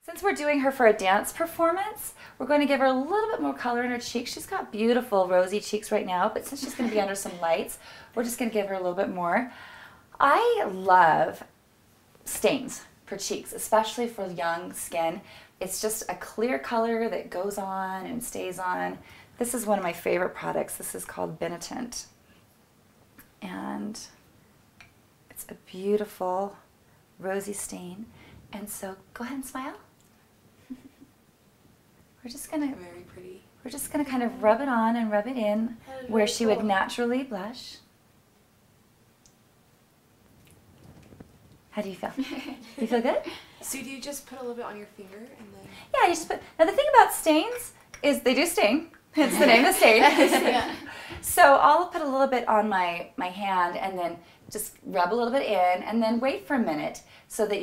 Since we're doing her for a dance performance, we're going to give her a little bit more color in her cheeks. She's got beautiful rosy cheeks right now, but since she's going to be under some lights, we're just going to give her a little bit more. I love stains for cheeks, especially for young skin. It's just a clear color that goes on and stays on. This is one of my favorite products. This is called Benetint. And it's a beautiful rosy stain. And so go ahead and smile. We're just gonna Very pretty. We're just gonna kind of rub it on and rub it in where she would naturally blush. How do you feel? You feel good? So do you just put a little bit on your finger and then? Yeah, you just put. Now the thing about stains is they do sting. It's the name of the stain. Yeah. So I'll put a little bit on my hand and then just rub a little bit in and then wait for a minute so that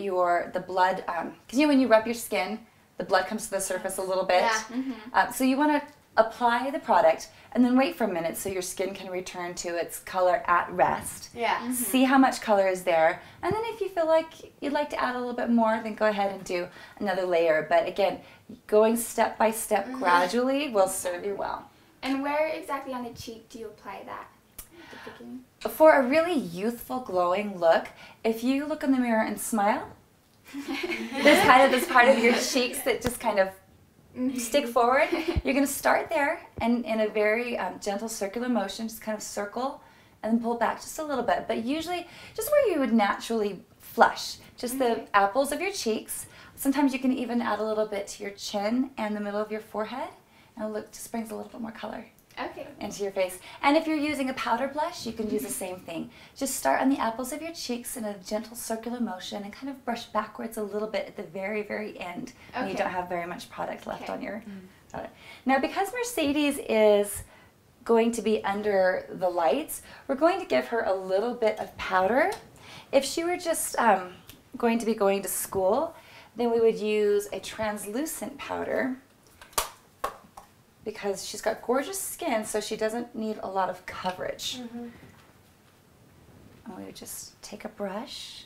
the blood, because you know when you rub your skin, the blood comes to the surface a little bit. Yeah. Mm-hmm. So you want to apply the product and then wait for a minute so your skin can return to its color at rest. Yeah. Mm-hmm. See how much color is there, and then if you feel like you'd like to add a little bit more, then go ahead and do another layer. But again, going step by step gradually will serve you well. And where exactly on the cheek do you apply that at the beginning? For a really youthful, glowing look, if you look in the mirror and smile, there's kind of this part of your cheeks that just kind of stick forward. You're going to start there and in a very gentle circular motion, just kind of circle and then pull back just a little bit. But usually just where you would naturally flush, just the apples of your cheeks. Sometimes you can even add a little bit to your chin and the middle of your forehead, and it just brings a little bit more color Okay. into your face. And if you're using a powder blush, you can use the same thing. Just start on the apples of your cheeks in a gentle circular motion and kind of brush backwards a little bit at the very, very end when you Okay. don't have very much product left Okay. on your product. Now, because Mercedes is going to be under the lights, we're going to give her a little bit of powder. If she were just going to be going to school, then we would use a translucent powder, because she's got gorgeous skin, so she doesn't need a lot of coverage. And we would just take a brush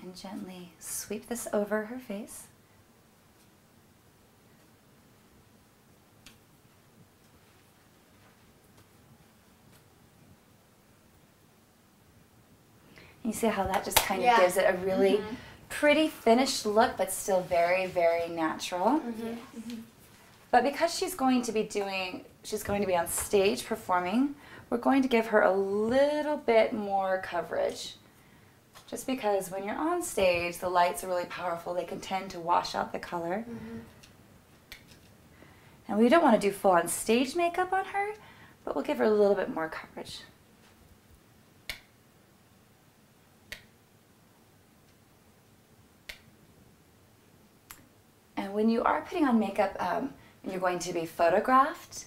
and gently sweep this over her face. You see how that just kind of gives it a really pretty finished look, but still very, very natural. But because she's going to be on stage performing, we're going to give her a little bit more coverage. Just because when you're on stage, the lights are really powerful. They can tend to wash out the color. And we don't want to do full on stage makeup on her, but we'll give her a little bit more coverage. And when you are putting on makeup and you're going to be photographed,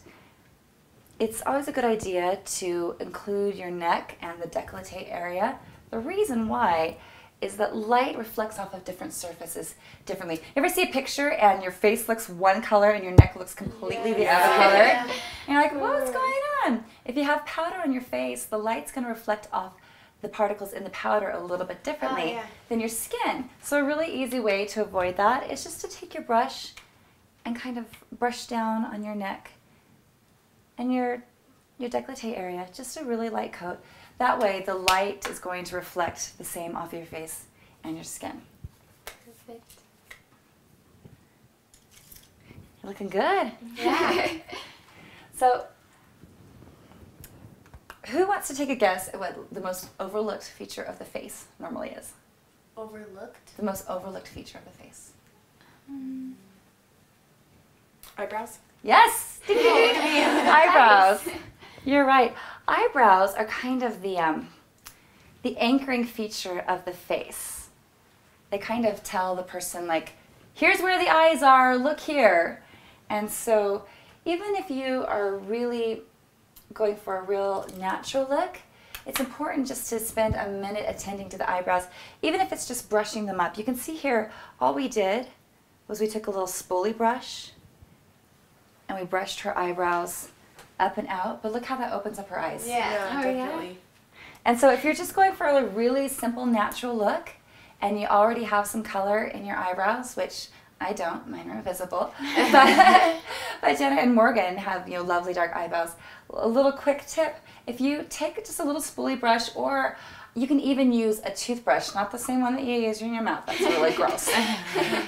it's always a good idea to include your neck and the décolleté area. The reason why is that light reflects off of different surfaces differently. You ever see a picture and your face looks one color and your neck looks completely the other color? And you're like, what's going on? If you have powder on your face, the light's going to reflect off the particles in the powder a little bit differently than your skin. So a really easy way to avoid that is just to take your brush and kind of brush down on your neck and your décolleté area, just a really light coat. That way the light is going to reflect the same off your face and your skin. Perfect. You're looking good. Yeah. So who wants to take a guess at what the most overlooked feature of the face normally is? Overlooked? The most overlooked feature of the face. Eyebrows? Yes! Ding, ding, ding, ding. Eyebrows. You're right. Eyebrows are kind of the anchoring feature of the face. They kind of tell the person, like, here's where the eyes are, look here. And so even if you are really going for a real natural look, it's important just to spend a minute attending to the eyebrows, even if it's just brushing them up. You can see here, all we did was we took a little spoolie brush and we brushed her eyebrows up and out, but look how that opens up her eyes. Yeah. Yeah, Oh, definitely. And so if you're just going for a really simple natural look and you already have some color in your eyebrows, which I don't, mine are invisible, but Jenna and Morgan have, you know, lovely dark eyebrows. A little quick tip, if you take just a little spoolie brush, or you can even use a toothbrush, not the same one that you use in your mouth, that's really gross.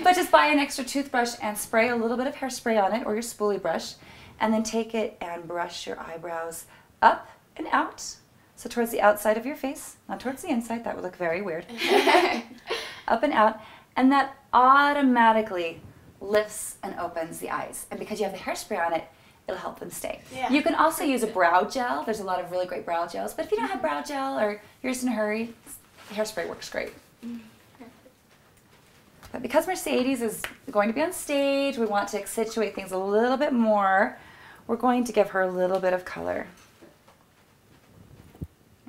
But just buy an extra toothbrush and spray a little bit of hairspray on it, or your spoolie brush, and then take it and brush your eyebrows up and out. So towards the outside of your face, not towards the inside, that would look very weird. Up and out, and that automatically lifts and opens the eyes. And because you have the hairspray on it, it'll help them stay. Yeah. You can also use a brow gel. There's a lot of really great brow gels, but if you don't have brow gel or you're just in a hurry, hairspray works great. But because Mercedes is going to be on stage, we want to accentuate things a little bit more. We're going to give her a little bit of color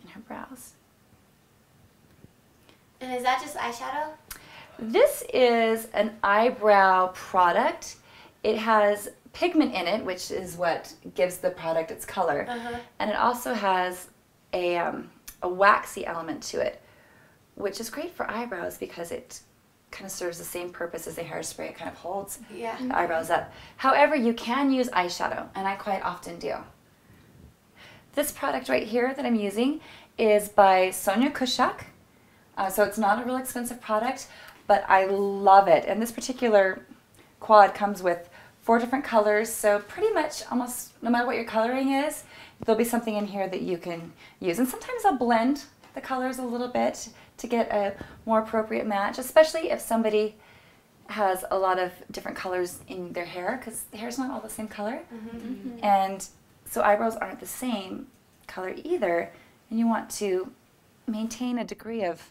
in her brows. And is that just eyeshadow? This is an eyebrow product. It has pigment in it, which is what gives the product its color. And it also has a waxy element to it, which is great for eyebrows because it kind of serves the same purpose as the hairspray. It kind of holds Yeah. the eyebrows up. However, you can use eyeshadow, and I quite often do. This product right here that I'm using is by Sonia Kushak. So it's not a real expensive product, but I love it. And this particular quad comes with 4 different colors, so pretty much almost no matter what your coloring is, there'll be something in here that you can use. And sometimes I'll blend the colors a little bit to get a more appropriate match, especially if somebody has a lot of different colors in their hair, because the hair's not all the same color. And so eyebrows aren't the same color either, and you want to maintain a degree of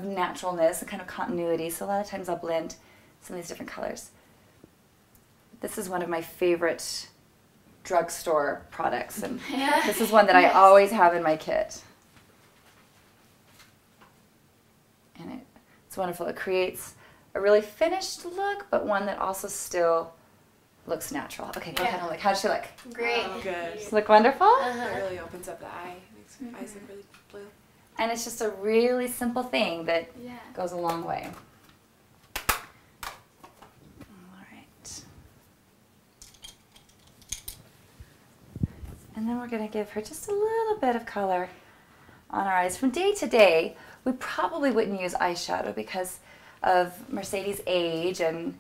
naturalness and kind of continuity, so a lot of times I'll blend some of these different colors. This is one of my favorite drugstore products, and this is one that I always have in my kit. And it's wonderful. It creates a really finished look, but one that also still looks natural. Okay, go ahead and look. How does she look? Great. Oh, good. Does she look wonderful? It really opens up the eye. Makes your eyes look really blue. And it's just a really simple thing that Yeah. goes a long way. All right. And then we're going to give her just a little bit of color on our eyes. From day to day, we probably wouldn't use eyeshadow because of Mercedes' age, and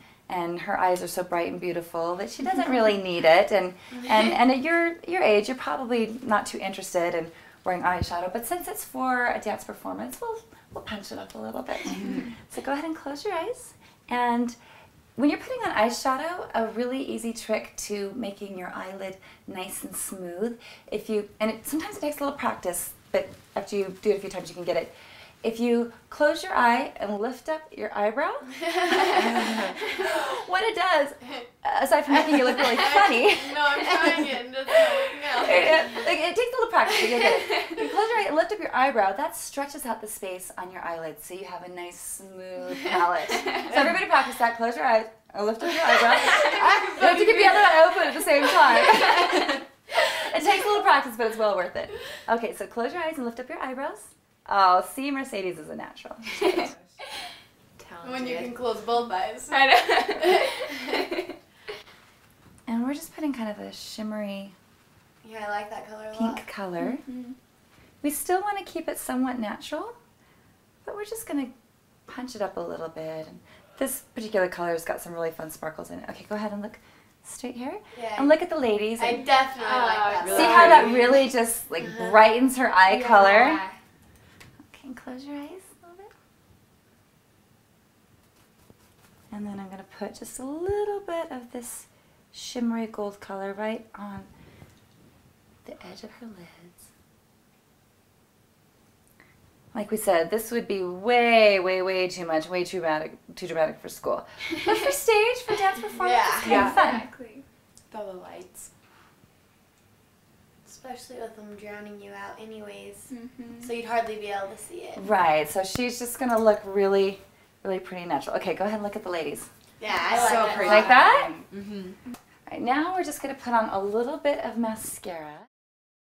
her eyes are so bright and beautiful that she doesn't really need it. And at your age, you're probably not too interested in wearing eyeshadow. But since it's for a dance performance, we'll punch it up a little bit. So go ahead and close your eyes. And when you're putting on eyeshadow, a really easy trick to making your eyelid nice and smooth, sometimes it takes a little practice, but after you do it a few times, you can get it. If you close your eye and lift up your eyebrow, what it does, aside from making you look really funny, No, I'm trying it and it's not working out. it takes a little practice, but you'll get it. You close your eye and lift up your eyebrow, that stretches out the space on your eyelids, so you have a nice, smooth palette. So everybody practice that. Close your eyes and lift up your eyebrow. You have to keep the other eye open at the same time. It takes a little practice, but it's well worth it. Okay, so close your eyes and lift up your eyebrows. Oh, see, Mercedes is a natural. When you can close both eyes. I know. And we're just putting kind of a shimmery Yeah, I like that color a lot. pink color. We still want to keep it somewhat natural, but we're just going to punch it up a little bit. And this particular color's got some really fun sparkles in it. Okay, go ahead and look straight here. Yeah. And look at the ladies. I And definitely like that. see really how that pretty. really just like brightens her eye color? Yeah. Okay, and close your eyes a little bit. And then I'm going to put just a little bit of this shimmery gold color right on the edge of her lids. Like we said, this would be way, way, way too much, way too dramatic for school. But for stage, for dance performance, it's kind of fun. Exactly. With all the lights. Especially with them drowning you out anyways. Mm-hmm. So you'd hardly be able to see it. Right, so she's just going to look really, really pretty natural. Okay, go ahead and look at the ladies. Yeah, I like So that. pretty. Like that? Mm-hmm. All right, now we're just going to put on a little bit of mascara.